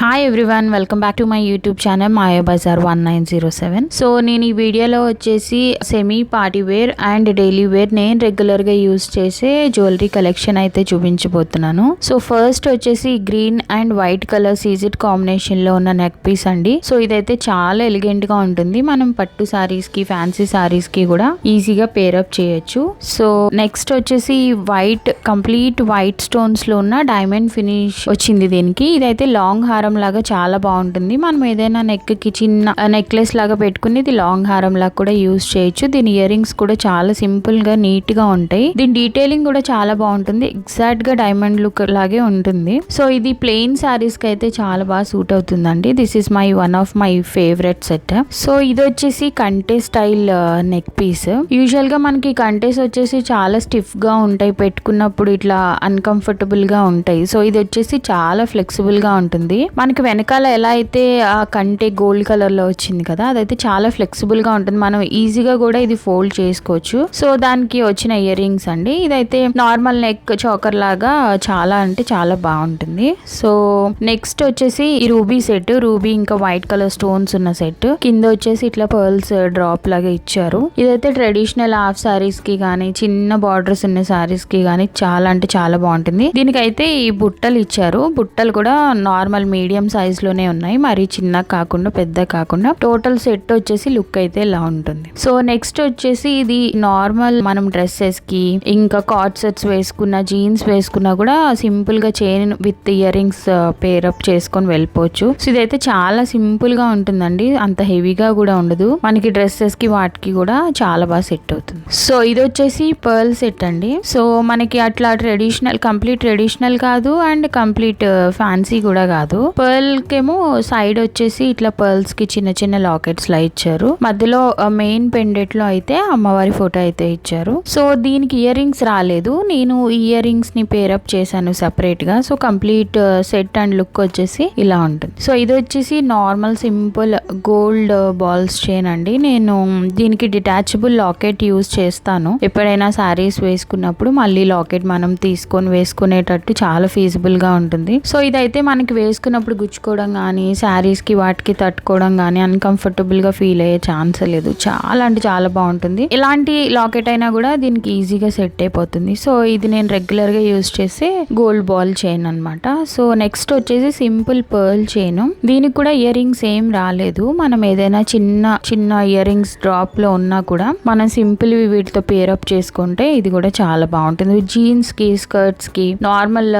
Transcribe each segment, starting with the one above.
Hi everyone, welcome back to my YouTube channel Maya Bazaar 1907. So నేను ఈ వీడియోలో వచ్చేసి semi party wear and daily wear నేను రెగ్యులర్గా యూజ్ చేసే జ్యువెలరీ కలెక్షన్ అయితే చూపించబోతున్నాను. సో ఫస్ట్ వచ్చేసి green and white colour CZ కాంబినేషన్లో ఉన్న నెక్ పీస్ అండి. సో ఇదైతే చాలా ఎలిగెంట్గా ఉంటుంది. మనం పట్టు సారీస్కి, ఫ్యాన్సీ సారీస్కి కూడా ఈజీగా పేరప్ చేయొచ్చు. సో నెక్స్ట్ వచ్చేసి వైట్, కంప్లీట్ వైట్ స్టోన్స్లో ఉన్న డైమండ్ ఫినిష్ వచ్చింది దీనికి. ఇదైతే లాంగ్ హారం లాగా చాలా బాగుంటుంది. మనం ఏదైనా నెక్ కి చిన్న నెక్లెస్ లాగా పెట్టుకుని ఇది లాంగ్ హారం లాగా కూడా యూజ్ చేయొచ్చు. దీని ఇయర్ రింగ్స్ కూడా చాలా సింపుల్ గా నీట్ గా ఉంటాయి. దీని డీటెయిలింగ్ కూడా చాలా బాగుంటుంది. ఎగ్జాక్ట్ గా డైమండ్ లుక్ లాగే ఉంటుంది. సో ఇది ప్లెయిన్ సారీస్ కి అయితే చాలా బాగా సూట్ అవుతుందండి. This is my one of my favourite set. So ఇది వచ్చేసి కంటే స్టైల్ నెక్ పీస్. యూజువల్ గా మనకి కంటేస్ వచ్చేసి చాలా స్టిఫ్ గా ఉంటాయి, పెట్టుకున్నప్పుడు ఇట్లా అన్కంఫర్టబుల్ గా ఉంటాయి. సో ఇది వచ్చేసి చాలా ఫ్లెక్సిబుల్ గా ఉంటుంది. మనకి వెనకాల ఎలా అయితే ఆ కంటే గోల్డ్ కలర్ లో వచ్చింది కదా, అదైతే చాలా ఫ్లెక్సిబుల్ గా ఉంటుంది. మనం ఈజీగా కూడా ఇది ఫోల్డ్ చేసుకోవచ్చు. సో దానికి వచ్చిన ఇయర్ రింగ్స్ అండి. ఇదైతే నార్మల్ నెక్ చోకర్ లాగా చాలా అంటే చాలా బాగుంటుంది. సో నెక్స్ట్ వచ్చేసి ఈ రూబీ సెట్, రూబీ ఇంకా వైట్ కలర్ స్టోన్స్ ఉన్న సెట్. కింద వచ్చేసి ఇట్లా పర్ల్స్ డ్రాప్ లాగా ఇచ్చారు. ఇదైతే ట్రెడిషనల్ హాఫ్ సారీస్ కి గానీ, చిన్న బార్డర్స్ ఉన్న సారీస్ కి గానీ చాలా అంటే చాలా బాగుంటుంది. దీనికైతే ఈ బుట్టలు ఇచ్చారు. బుట్టలు కూడా నార్మల్ మీడియం సైజ్ లోనే ఉన్నాయి, మరి చిన్న కాకుండా పెద్ద కాకుండా. టోటల్ సెట్ వచ్చేసి లుక్ అయితే ఇలా ఉంటుంది. సో నెక్స్ట్ వచ్చేసి ఇది నార్మల్ మనం డ్రెస్సెస్ కి, ఇంకా కార్డ్ సెట్స్ వేసుకున్న, జీన్స్ వేసుకున్నా కూడా సింపుల్ గా chain with ear rings pair up చేసుకొని వెళ్ళిపోవచ్చు. సో ఇదైతే చాలా సింపుల్ గా ఉంటుందండి, అంత హెవీగా కూడా ఉండదు. మనకి డ్రెస్సెస్ కి వాటికి కూడా చాలా బాగా సెట్ అవుతుంది. సో ఇది వచ్చేసి పర్ల్ సెట్ అండి. సో మనకి అట్లా ట్రెడిషనల్, కంప్లీట్ ట్రెడిషనల్ కాదు అండ్ కంప్లీట్ ఫ్యాన్సీ కూడా కాదు. పర్ల్ కేమో సైడ్ వచ్చేసి ఇట్లా పర్ల్స్ కి చిన్న చిన్న లాకెట్స్ లా ఇచ్చారు. మధ్యలో మెయిన్ పెండెంట్ లో అయితే అమ్మవారి ఫోటో అయితే ఇచ్చారు. సో దీనికి ఇయర్ రింగ్స్ రాలేదు, నేను ఇయర్ రింగ్స్ ని పేరప్ చేశాను సెపరేట్ గా. So complete set and look వచ్చేసి ఇలా ఉంటుంది. సో ఇది వచ్చేసి normal simple gold balls chain అండి. నేను దీనికి డిటాచబుల్ లాకెట్ యూజ్ చేస్తాను. ఎప్పుడైనా సారీస్ వేసుకున్నప్పుడు మళ్ళీ లాకెట్ మనం తీసుకొని వేసుకునేటట్టు చాలా ఫీజిబుల్ గా ఉంటుంది. సో ఇదైతే మనకి వేసుకున్నప్పుడు గుచ్చుకోవడం కానీ, శారీస్ కి వాటికి తట్టుకోవడం కానీ అన్కంఫర్టబుల్ గా ఫీల్ అయ్యే ఛాన్స్ లేదు. చాలా అంటే చాలా బాగుంటుంది. ఇలాంటి లాకెట్ అయినా కూడా దీనికి ఈజీగా సెట్ అయిపోతుంది. సో ఇది నేను రెగ్యులర్ గా యూజ్ చేసే గోల్డ్ బాల్ చైన్ అనమాట. సో నెక్స్ట్ వచ్చేసి సింపుల్ పర్ల్ చైన్. దీనికి కూడా ఇయర్ రింగ్స్ ఏం రాలేదు. మనం ఏదైనా చిన్న చిన్న ఇయర్ రింగ్స్ డ్రాప్ లో ఉన్నా కూడా మనం సింపుల్ వీటితో పేరప్ చేసుకుంటే ఇది కూడా చాలా బాగుంటుంది. జీన్స్ కి, స్కర్ట్స్ కి, నార్మల్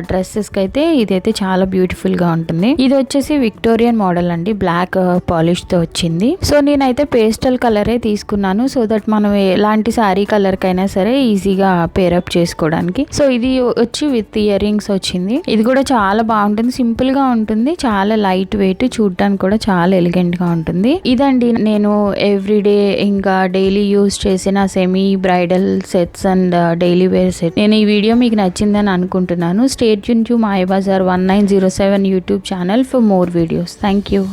డ్రెస్సెస్ కి అయితే ఇదైతే చాలా బ్యూటిఫుల్ గా ఉంటుంది. ఇది వచ్చేసి విక్టోరియన్ మోడల్ అండి, బ్లాక్ పాలిష్ తో వచ్చింది. సో నేనైతే పేస్టల్ కలరే తీసుకున్నాను, సో దట్ మనం ఎలాంటి సారీ కలర్ కైనా సరే ఈజీగా పేరప్ చేసుకోవడానికి. సో ఇది వచ్చి విత్ ఇయర్ రింగ్స్ వచ్చింది. ఇది కూడా చాలా బాగుంటుంది, సింపుల్ గా ఉంటుంది, చాలా లైట్ వెయిట్, చూడడానికి కూడా చాలా ఎలిగెంట్ గా ఉంటుంది. ఇదండి నేను ఎవ్రీడే ఇంకా డైలీ యూజ్ చేసిన semi bridal sets and daily wear set. నేను ఈ వీడియో మీకు నచ్చిందని అనుకుంటున్నాను. Stay tune to Maya Bazaar 1907 YouTube channel for more videos. Thank you.